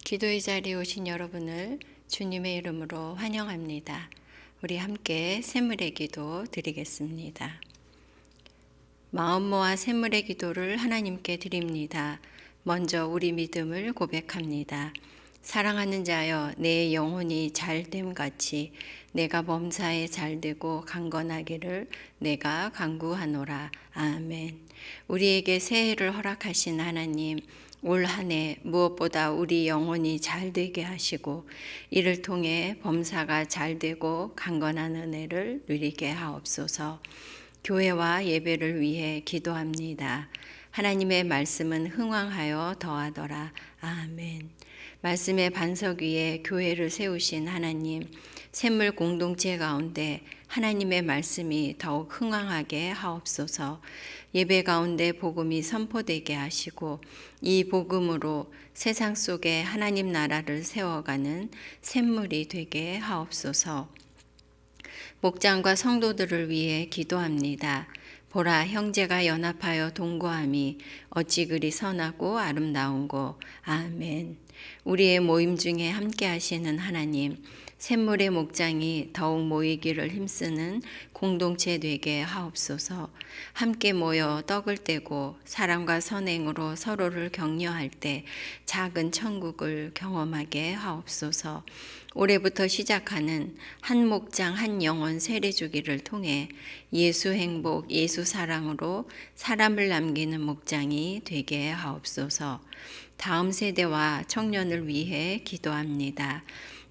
기도의 자리에 오신 여러분을 주님의 이름으로 환영합니다. 우리 함께 샘물의 기도 드리겠습니다. 마음 모아 샘물의 기도를 하나님께 드립니다. 먼저 우리 믿음을 고백합니다. 사랑하는 자여, 내 영혼이 잘됨 같이 내가 범사에 잘되고 강건하기를 내가 간구하노라. 아멘. 우리에게 새해를 허락하신 하나님, 올 한 해 무엇보다 우리 영혼이 잘되게 하시고 이를 통해 범사가 잘되고 강건한 은혜를 누리게 하옵소서. 교회와 예배를 위해 기도합니다. 하나님의 말씀은 흥왕하여 더하더라. 아멘. 말씀의 반석 위에 교회를 세우신 하나님, 샘물 공동체 가운데 하나님의 말씀이 더욱 흥왕하게 하옵소서. 예배 가운데 복음이 선포되게 하시고 이 복음으로 세상 속에 하나님 나라를 세워가는 샘물이 되게 하옵소서. 목장과 성도들을 위해 기도합니다. 보라, 형제가 연합하여 동거함이 어찌 그리 선하고 아름다운고. 아멘. 우리의 모임 중에 함께 하시는 하나님, 샘물의 목장이 더욱 모이기를 힘쓰는 공동체 되게 하옵소서. 함께 모여 떡을 떼고 사랑과 선행으로 서로를 격려할 때 작은 천국을 경험하게 하옵소서. 올해부터 시작하는 한 목장 한 영혼 세례주기를 통해 예수 행복, 예수 사랑으로 사람을 남기는 목장이 되게 하옵소서. 다음 세대와 청년을 위해 기도합니다.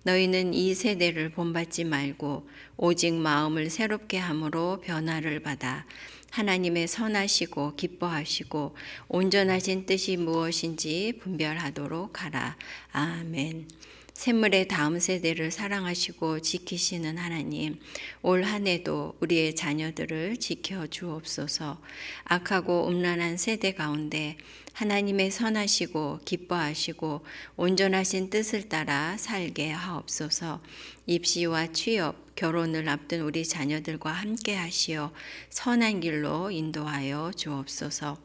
너희는 이 세대를 본받지 말고 오직 마음을 새롭게 함으로 변화를 받아 하나님의 선하시고 기뻐하시고 온전하신 뜻이 무엇인지 분별하도록 하라. 아멘. 샘물의 다음 세대를 사랑하시고 지키시는 하나님, 올 한 해도 우리의 자녀들을 지켜 주옵소서. 악하고 음란한 세대 가운데 하나님의 선하시고 기뻐하시고 온전하신 뜻을 따라 살게 하옵소서. 입시와 취업, 결혼을 앞둔 우리 자녀들과 함께 하시어 선한 길로 인도하여 주옵소서.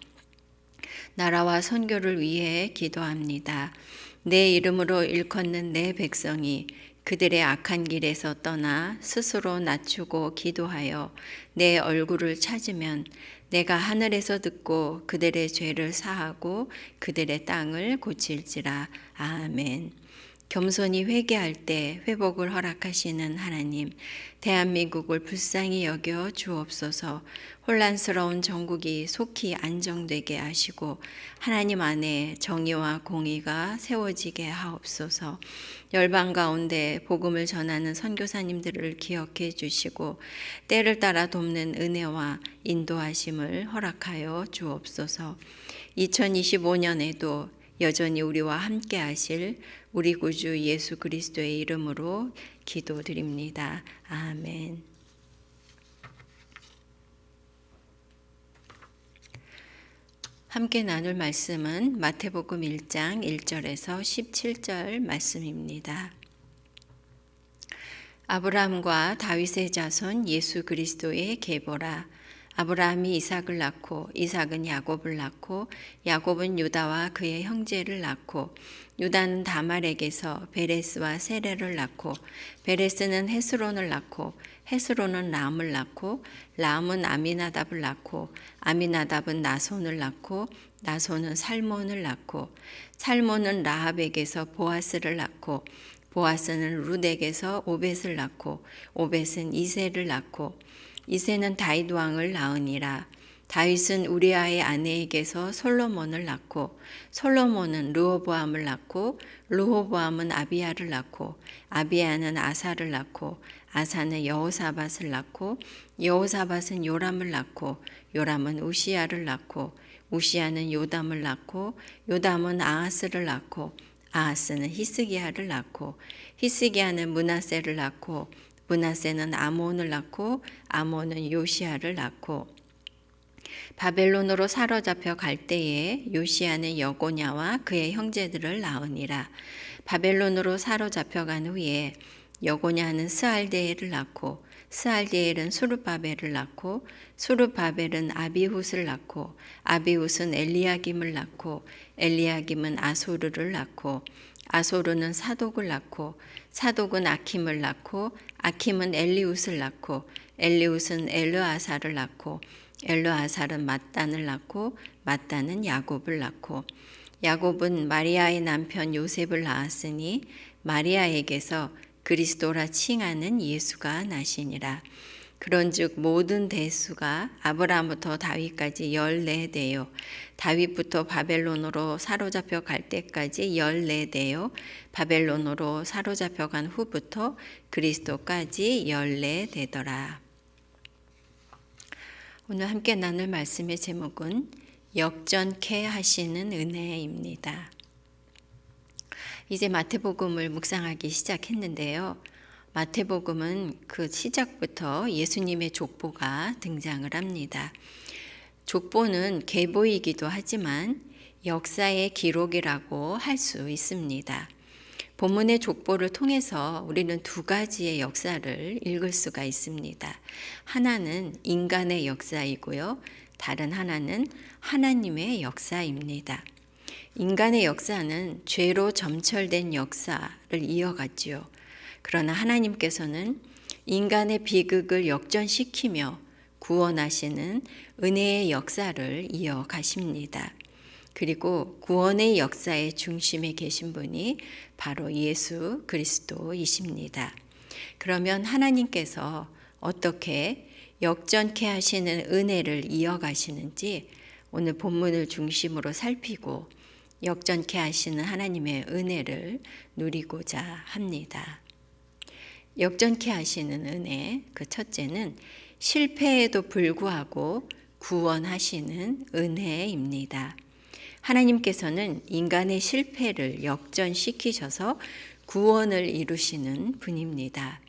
나라와 선교를 위해 기도합니다. 내 이름으로 일컫는 내 백성이 그들의 악한 길에서 떠나 스스로 낮추고 기도하여 내 얼굴을 찾으면 내가 하늘에서 듣고 그들의 죄를 사하고 그들의 땅을 고칠지라. 아멘. 겸손히 회개할 때 회복을 허락하시는 하나님, 대한민국을 불쌍히 여겨 주옵소서. 혼란스러운 전국이 속히 안정되게 하시고 하나님 안에 정의와 공의가 세워지게 하옵소서. 열방 가운데 복음을 전하는 선교사님들을 기억해 주시고 때를 따라 돕는 은혜와 인도하심을 허락하여 주옵소서. 2025년에도 여전히 우리와 함께 하실 우리 구주 예수 그리스도의 이름으로 기도드립니다. 아멘. 함께 나눌 말씀은 마태복음 1장 1절에서 17절 말씀입니다. 아브라함과 다윗의 자손 예수 그리스도의 계보라. 아브라함이 이삭을 낳고 이삭은 야곱을 낳고 야곱은 유다와 그의 형제를 낳고 유다는 다말에게서 베레스와 세레를 낳고 베레스는 헤스론을 낳고 헤스론은 람을 낳고 람은 아미나답을 낳고 아미나답은 나손을 낳고 나손은 살몬을 낳고 살몬은 라합에게서 보아스를 낳고 보아스는 룻에게서 오벳을 낳고 오벳은 이새를 낳고 이새는 다윗 왕을 낳으니라. 다윗은 우리아의 아내에게서 솔로몬을 낳고 솔로몬은 르호보암을 낳고 르호보암은 아비야를 낳고 아비야는 아사를 낳고 아사는 여호사밧을 낳고 여호사밧은 요람을 낳고 요람은 우시야를 낳고 우시야는 요담을 낳고 요담은 아하스를 낳고 아하스는 히스기야를 낳고 히스기야는 므낫세를 낳고 므낫세는 아몬을 낳고 아몬은 요시야를 낳고 바벨론으로 사로잡혀 갈 때에 요시야는 여고냐와 그의 형제들을 낳으니라. 바벨론으로 사로잡혀간 후에 여고냐는 스알데엘을 낳고 스알디엘은 수르바벨을 낳고 수르바벨은 아비훗을 낳고 아비훗은 엘리야김을 낳고 엘리야김은 아소르를 낳고 아소르는 사독을 낳고 사독은 아킴을 낳고 아킴은 엘리훗을 낳고 엘리훗은 엘르아사를 낳고 엘르아살은 mat단을 낳고 mat단은 야곱을 낳고 야곱은 마리아의 남편 요셉을 낳았으니 마리아에게서 그리스도라 칭하는 예수가 나시니라. 그런즉 모든 대수가 아브라함부터 다윗까지 14대요 다윗부터 바벨론으로 사로잡혀 갈 때까지 14대요 바벨론으로 사로잡혀 간 후부터 그리스도까지 14대더라. 오늘 함께 나눌 말씀의 제목은 역전케 하시는 은혜입니다. 이제 마태복음을 묵상하기 시작했는데요. 마태복음은 그 시작부터 예수님의 족보가 등장을 합니다. 족보는 계보이기도 하지만 역사의 기록이라고 할 수 있습니다. 본문의 족보를 통해서 우리는 두 가지의 역사를 읽을 수가 있습니다. 하나는 인간의 역사이고요. 다른 하나는 하나님의 역사입니다. 인간의 역사는 죄로 점철된 역사를 이어갔지요. 그러나 하나님께서는 인간의 비극을 역전시키며 구원하시는 은혜의 역사를 이어가십니다. 그리고 구원의 역사의 중심에 계신 분이 바로 예수 그리스도이십니다. 그러면 하나님께서 어떻게 역전케 하시는 은혜를 이어가시는지 오늘 본문을 중심으로 살피고 역전케 하시는 하나님의 은혜를 누리고자 합니다. 역전케 하시는 은혜, 그 첫째는 실패에도 불구하고 구원하시는 은혜입니다. 하나님께서는 인간의 실패를 역전시키셔서 구원을 이루시는 분입니다.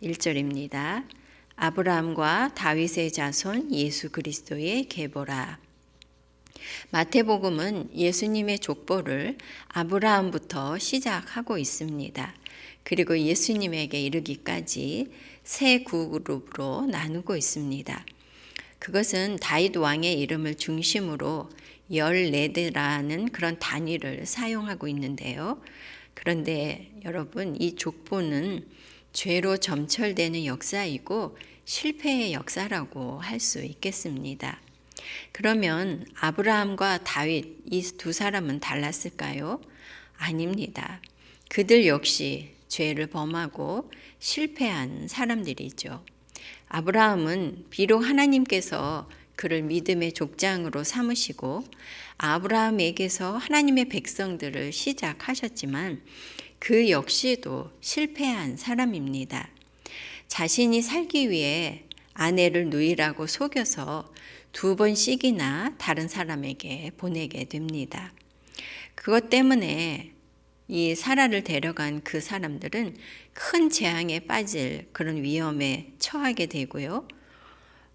1절입니다. 아브라함과 다윗의 자손 예수 그리스도의 계보라. 마태복음은 예수님의 족보를 아브라함부터 시작하고 있습니다. 그리고 예수님에게 이르기까지 세 그룹으로 나누고 있습니다. 그것은 다윗 왕의 이름을 중심으로 14대라는 그런 단위를 사용하고 있는데요. 그런데 여러분, 이 족보는 죄로 점철되는 역사이고 실패의 역사라고 할 수 있겠습니다. 그러면 아브라함과 다윗, 이 두 사람은 달랐을까요? 아닙니다. 그들 역시 죄를 범하고 실패한 사람들이죠. 아브라함은 비록 하나님께서 그를 믿음의 족장으로 삼으시고 아브라함에게서 하나님의 백성들을 시작하셨지만 그 역시도 실패한 사람입니다. 자신이 살기 위해 아내를 누이라고 속여서 2번씩이나 다른 사람에게 보내게 됩니다. 그것 때문에 이 사라를 데려간 그 사람들은 큰 재앙에 빠질 그런 위험에 처하게 되고요.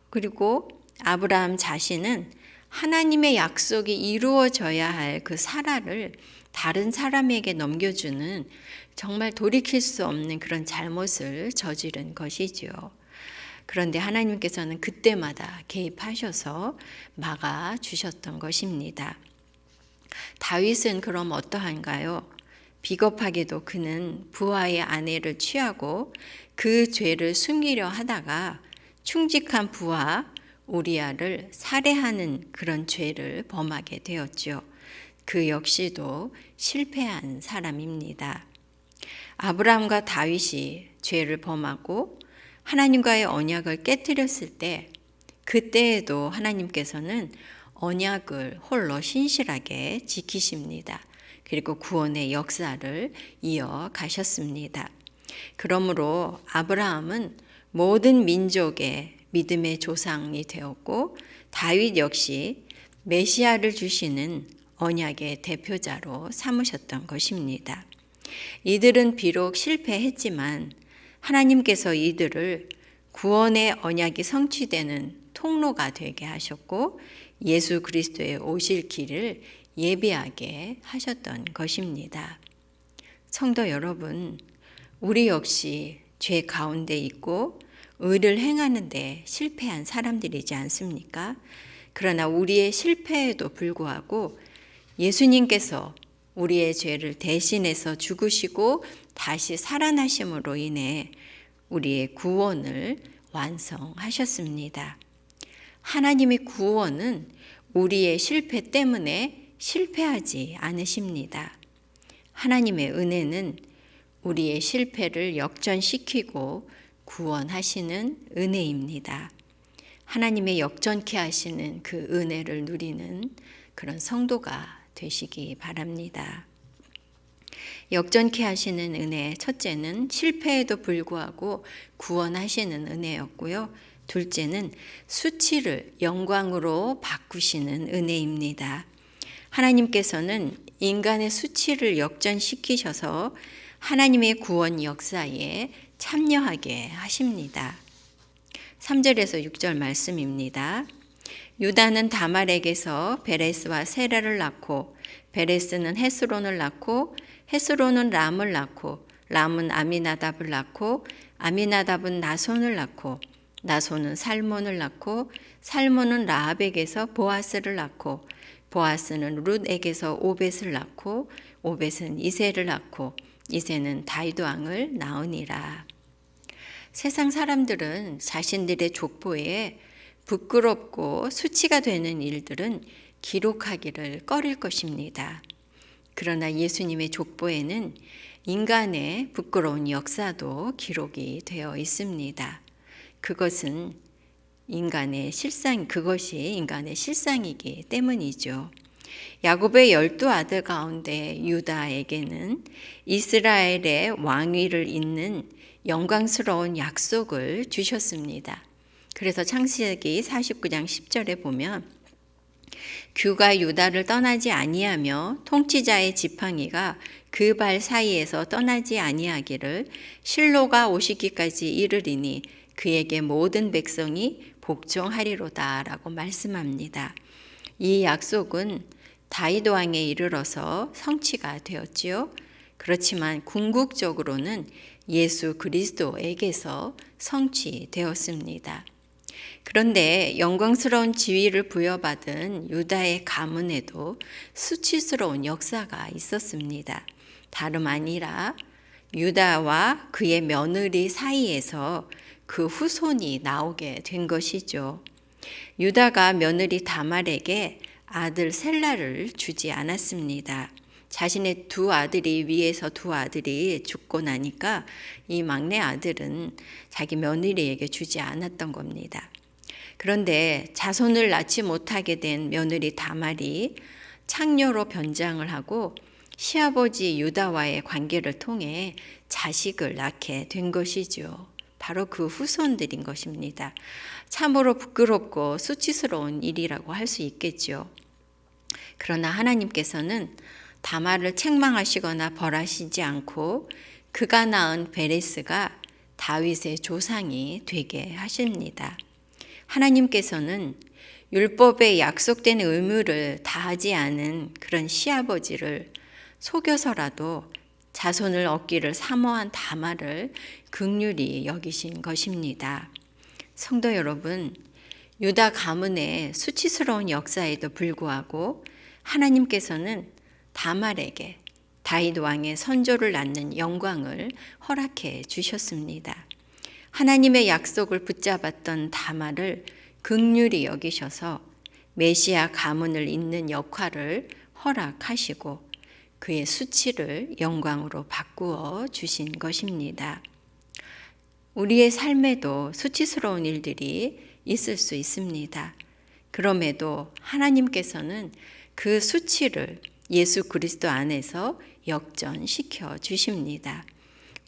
그리고 아브라함 자신은 하나님의 약속이 이루어져야 할 그 사라를 다른 사람에게 넘겨주는 정말 돌이킬 수 없는 그런 잘못을 저지른 것이지요. 그런데 하나님께서는 그때마다 개입하셔서 막아주셨던 것입니다. 다윗은 그럼 어떠한가요? 비겁하게도 그는 부하의 아내를 취하고 그 죄를 숨기려 하다가 충직한 부하 우리아를 살해하는 그런 죄를 범하게 되었죠. 그 역시도 실패한 사람입니다. 아브라함과 다윗이 죄를 범하고 하나님과의 언약을 깨뜨렸을 때 그때에도 하나님께서는 언약을 홀로 신실하게 지키십니다. 그리고 구원의 역사를 이어가셨습니다. 그러므로 아브라함은 모든 민족의 믿음의 조상이 되었고 다윗 역시 메시아를 주시는 언약의 대표자로 삼으셨던 것입니다. 이들은 비록 실패했지만 하나님께서 이들을 구원의 언약이 성취되는 통로가 되게 하셨고 예수 그리스도의 오실 길을 예비하게 하셨던 것입니다. 성도 여러분, 우리 역시 죄 가운데 있고 의를 행하는데 실패한 사람들이지 않습니까? 그러나 우리의 실패에도 불구하고 예수님께서 우리의 죄를 대신해서 죽으시고 다시 살아나심으로 인해 우리의 구원을 완성하셨습니다. 하나님의 구원은 우리의 실패 때문에 실패하지 않으십니다. 하나님의 은혜는 우리의 실패를 역전시키고 구원하시는 은혜입니다. 하나님의 역전케 하시는 그 은혜를 누리는 그런 성도가 되시기 바랍니다. 역전케 하시는 은혜, 첫째는 실패에도 불구하고 구원하시는 은혜였고요. 둘째는 수치를 영광으로 바꾸시는 은혜입니다. 하나님께서는 인간의 수치를 역전시키셔서 하나님의 구원 역사에 참여하게 하십니다. 3절에서 6절 말씀입니다. 유다는 다말에게서 베레스와 세라를 낳고 베레스는 헤스론을 낳고 헤스론은 람을 낳고 람은 아미나답을 낳고 아미나답은 나손을 낳고 나손은 살몬을 낳고 살몬은 라합에게서 보아스를 낳고 보아스는 룻에게서 오벳을 낳고 오벳은 이새를 낳고 이새는 다윗 왕을 낳으니라. 세상 사람들은 자신들의 족보에 부끄럽고 수치가 되는 일들은 기록하기를 꺼릴 것입니다. 그러나 예수님의 족보에는 인간의 부끄러운 역사도 기록이 되어 있습니다. 그것이 인간의 실상이기 때문이죠. 야곱의 12아들 가운데 유다에게는 이스라엘의 왕위를 잇는 영광스러운 약속을 주셨습니다. 그래서 창세기 49장 10절에 보면 규가 유다를 떠나지 아니하며 통치자의 지팡이가 그 발 사이에서 떠나지 아니하기를 실로가 오시기까지 이르리니 그에게 모든 백성이 복종하리로다 라고 말씀합니다. 이 약속은 다윗 왕에 이르러서 성취가 되었지요. 그렇지만 궁극적으로는 예수 그리스도에게서 성취되었습니다. 그런데 영광스러운 지위를 부여받은 유다의 가문에도 수치스러운 역사가 있었습니다. 다름 아니라 유다와 그의 며느리 사이에서 그 후손이 나오게 된 것이죠. 유다가 며느리 다말에게 아들 셀라를 주지 않았습니다. 자신의 두 아들이 위에서 두 아들이 죽고 나니까 이 막내 아들은 자기 며느리에게 주지 않았던 겁니다. 그런데 자손을 낳지 못하게 된 며느리 다말이 창녀로 변장을 하고 시아버지 유다와의 관계를 통해 자식을 낳게 된 것이죠. 바로 그 후손들인 것입니다. 참으로 부끄럽고 수치스러운 일이라고 할 수 있겠죠. 그러나 하나님께서는 다말을 책망하시거나 벌하시지 않고 그가 낳은 베레스가 다윗의 조상이 되게 하십니다. 하나님께서는 율법에 약속된 의무를 다하지 않은 그런 시아버지를 속여서라도 자손을 얻기를 사모한 다말을 긍휼히 여기신 것입니다. 성도 여러분, 유다 가문의 수치스러운 역사에도 불구하고 하나님께서는 다말에게 다윗 왕의 선조를 낳는 영광을 허락해 주셨습니다. 하나님의 약속을 붙잡았던 다말을 긍휼히 여기셔서 메시아 가문을 잇는 역할을 허락하시고 그의 수치를 영광으로 바꾸어 주신 것입니다. 우리의 삶에도 수치스러운 일들이 있을 수 있습니다. 그럼에도 하나님께서는 그 수치를 예수 그리스도 안에서 역전시켜 주십니다.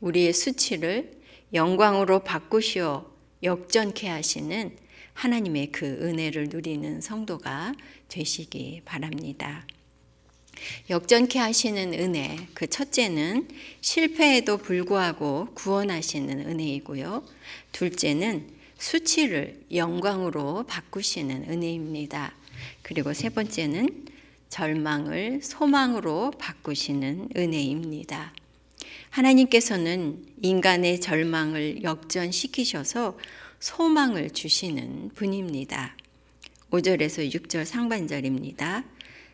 우리의 수치를 영광으로 바꾸시어 역전케 하시는 하나님의 그 은혜를 누리는 성도가 되시기 바랍니다. 역전케 하시는 은혜, 그 첫째는 실패에도 불구하고 구원하시는 은혜이고요. 둘째는 수치를 영광으로 바꾸시는 은혜입니다. 그리고 세 번째는 절망을 소망으로 바꾸시는 은혜입니다. 하나님께서는 인간의 절망을 역전시키셔서 소망을 주시는 분입니다. 5절에서 6절 상반절입니다.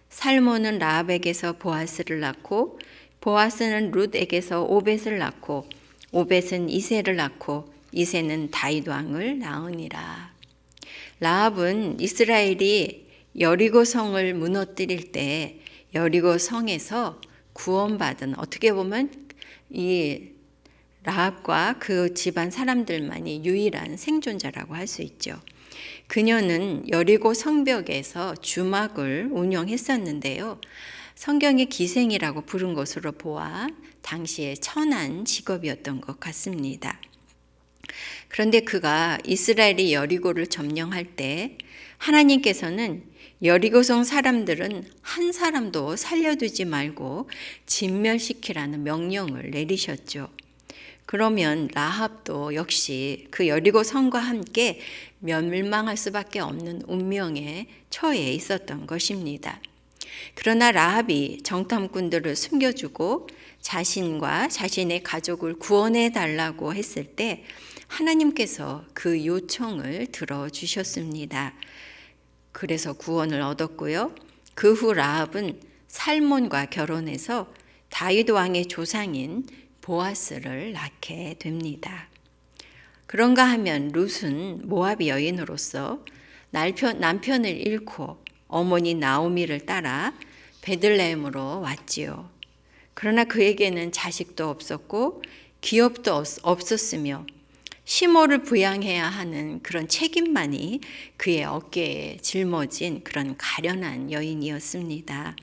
살몬은 라합에게서 보아스를 낳고 보아스는 룻에게서 오벳을 낳고 오벳은 이새를 낳고 이새는 다윗 왕을 낳으니라. 라합은 이스라엘이 여리고 성을 무너뜨릴 때 여리고 성에서 구원받은, 어떻게 보면 이 라합과 그 집안 사람들만이 유일한 생존자라고 할 수 있죠. 그녀는 여리고 성벽에서 주막을 운영했었는데요. 성경의 기생이라고 부른 것으로 보아 당시에 천한 직업이었던 것 같습니다. 그런데 그가 이스라엘이 여리고를 점령할 때 하나님께서는 여리고성 사람들은 한 사람도 살려두지 말고 진멸시키라는 명령을 내리셨죠. 그러면 라합도 역시 그 여리고 성과 함께 멸망할 수밖에 없는 운명에 처해 있었던 것입니다. 그러나 라합이 정탐꾼들을 숨겨주고 자신과 자신의 가족을 구원해 달라고 했을 때 하나님께서 그 요청을 들어주셨습니다. 그래서 구원을 얻었고요. 그 후 라합은 살몬과 결혼해서 다윗 왕의 조상인 보아스를 낳게 됩니다. 그런가 하면 룻은 모압 여인으로서 남편을 잃고 어머니 나오미를 따라 베들레헴으로 왔지요. 그러나 그에게는 자식도 없었고 기업도 없었으며 시모를 부양해야 하는 그런 책임만이 그의 어깨에 짊어진 그런 가련한 여인이었습니다.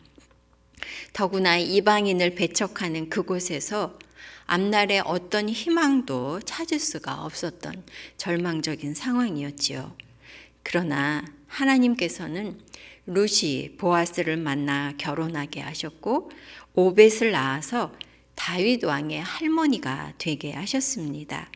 더구나 이방인을 배척하는 그곳에서 앞날에 어떤 희망도 찾을 수가 없었던 절망적인 상황이었지요. 그러나 하나님께서는 룻이 보아스를 만나 결혼하게 하셨고 오벳을 낳아서 다윗 왕의 할머니가 되게 하셨습니다.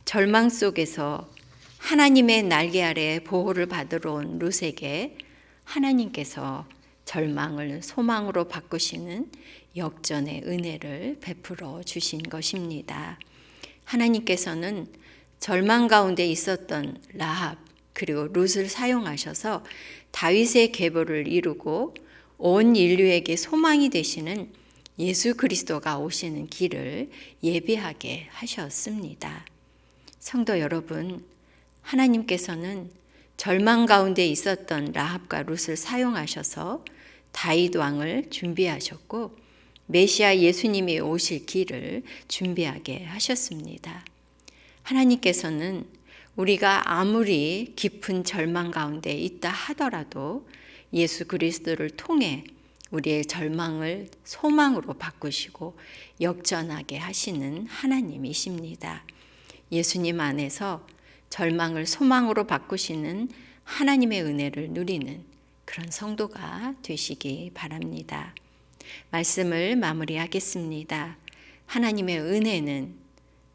절망 속에서 하나님의 날개 아래 보호를 받으러 온 룻에게 하나님께서 절망을 소망으로 바꾸시는 역전의 은혜를 베풀어 주신 것입니다. 하나님께서는 절망 가운데 있었던 라합 그리고 룻을 사용하셔서 다윗의 계보를 이루고 온 인류에게 소망이 되시는 예수 그리스도가 오시는 길을 예비하게 하셨습니다. 성도 여러분, 하나님께서는 절망 가운데 있었던 라합과 룻을 사용하셔서 다윗 왕을 준비하셨고 메시아 예수님이 오실 길을 준비하게 하셨습니다. 하나님께서는 우리가 아무리 깊은 절망 가운데 있다 하더라도 예수 그리스도를 통해 우리의 절망을 소망으로 바꾸시고 역전하게 하시는 하나님이십니다. 예수님 안에서 절망을 소망으로 바꾸시는 하나님의 은혜를 누리는 그런 성도가 되시기 바랍니다. 말씀을 마무리하겠습니다. 하나님의 은혜는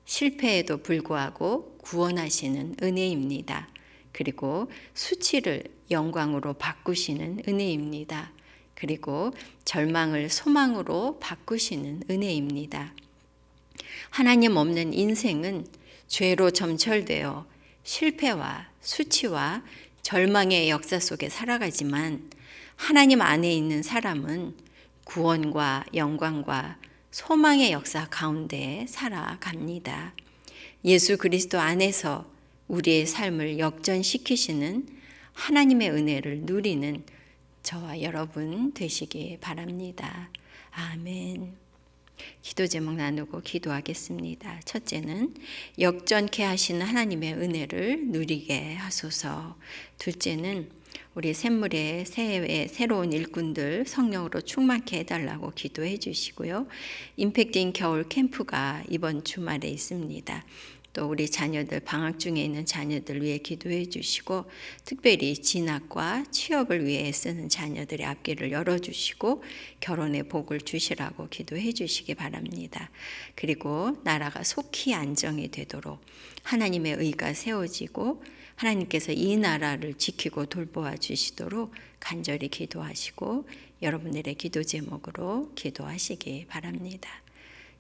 실패에도 불구하고 구원하시는 은혜입니다. 그리고 수치를 영광으로 바꾸시는 은혜입니다. 그리고 절망을 소망으로 바꾸시는 은혜입니다. 하나님 없는 인생은 죄로 점철되어 실패와 수치와 절망의 역사 속에 살아가지만 하나님 안에 있는 사람은 구원과 영광과 소망의 역사 가운데 살아갑니다. 예수 그리스도 안에서 우리의 삶을 역전시키시는 하나님의 은혜를 누리는 저와 여러분 되시기 바랍니다. 아멘. 기도 제목 나누고 기도하겠습니다. 첫째는 역전케 하시는 하나님의 은혜를 누리게 하소서. 둘째는 우리 샘물의 새로운 일꾼들 성령으로 충만케 해달라고 기도해 주시고요. 임팩트인 겨울 캠프가 이번 주말에 있습니다. 또 우리 자녀들 방학 중에 있는 자녀들 위해 기도해 주시고 특별히 진학과 취업을 위해 쓰는 자녀들의 앞길을 열어주시고 결혼의 복을 주시라고 기도해 주시기 바랍니다. 그리고 나라가 속히 안정이 되도록 하나님의 의가 세워지고 하나님께서 이 나라를 지키고 돌보아 주시도록 간절히 기도하시고 여러분들의 기도 제목으로 기도하시기 바랍니다.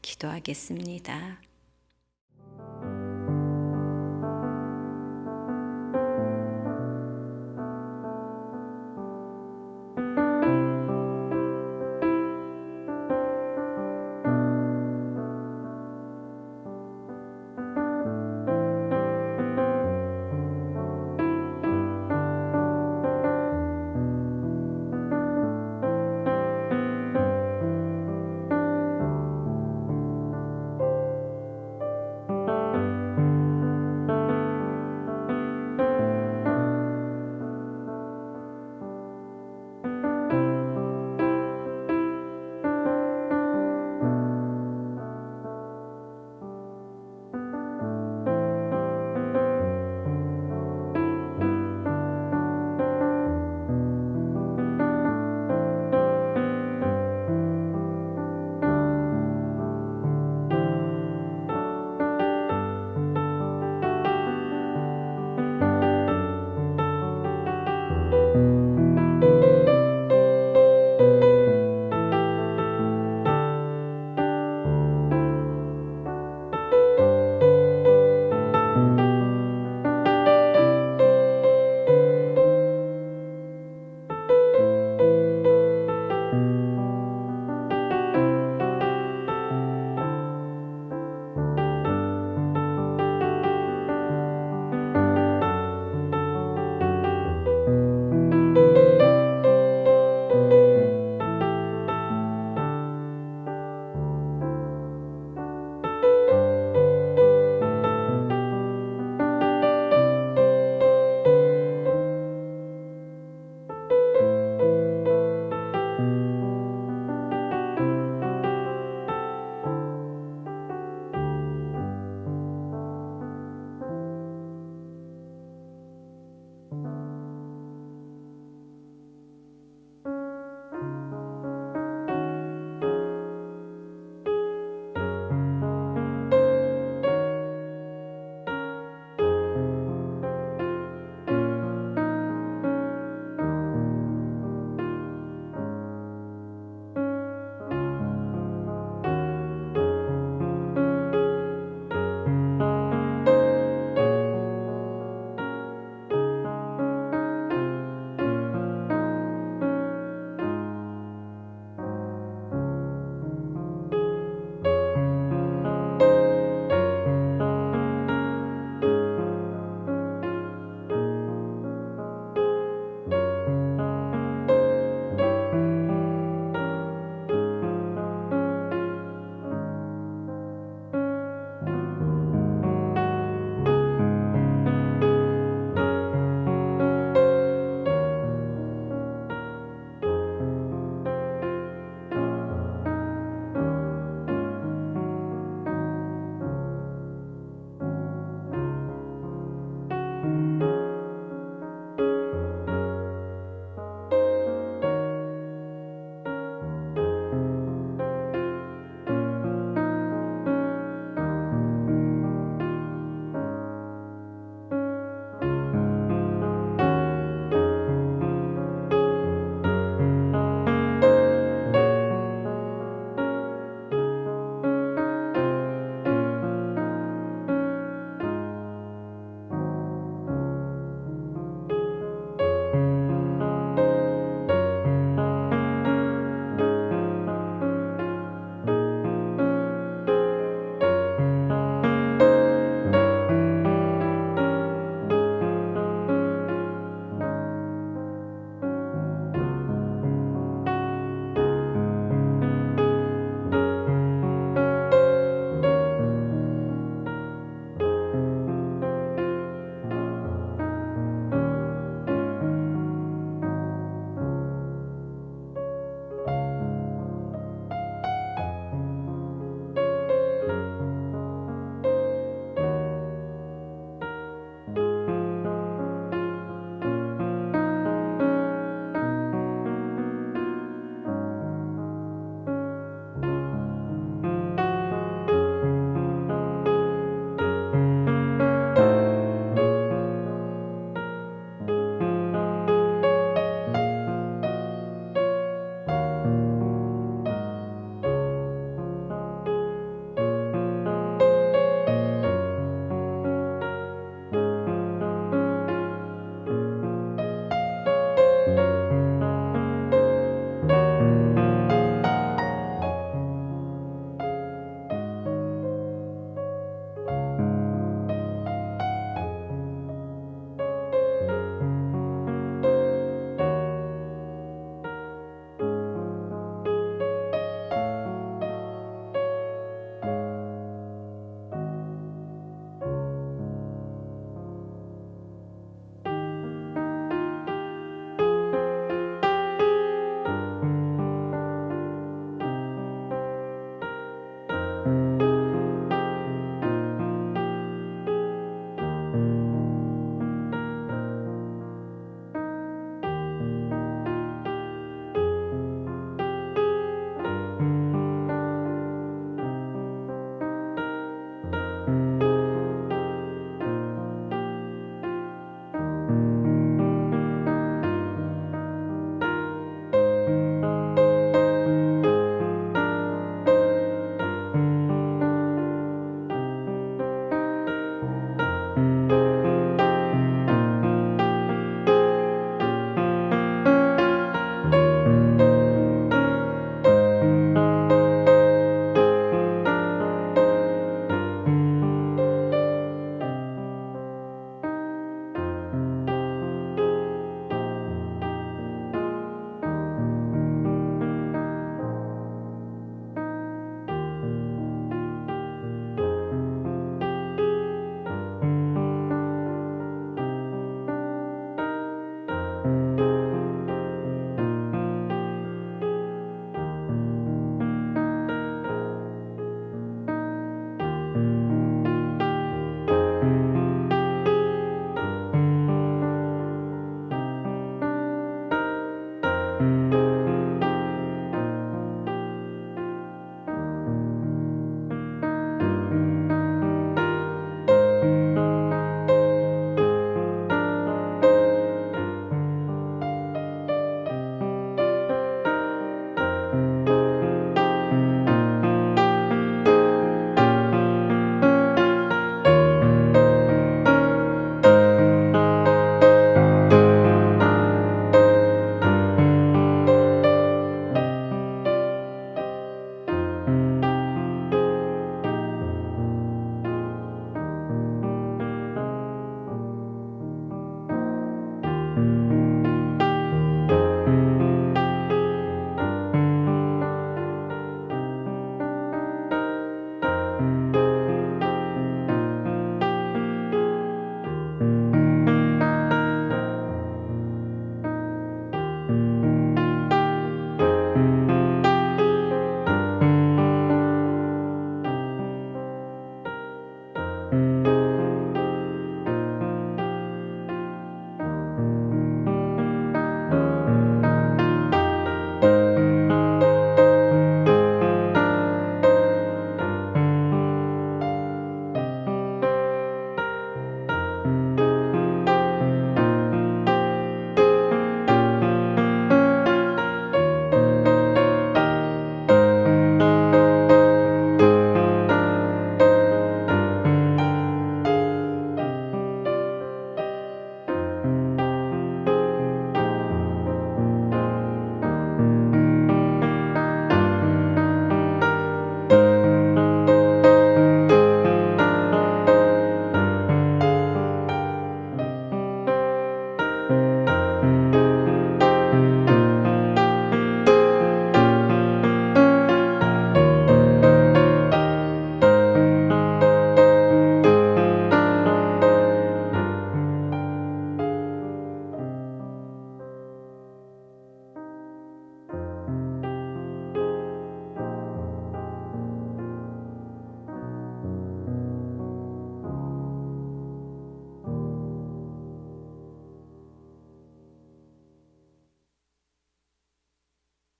기도하겠습니다.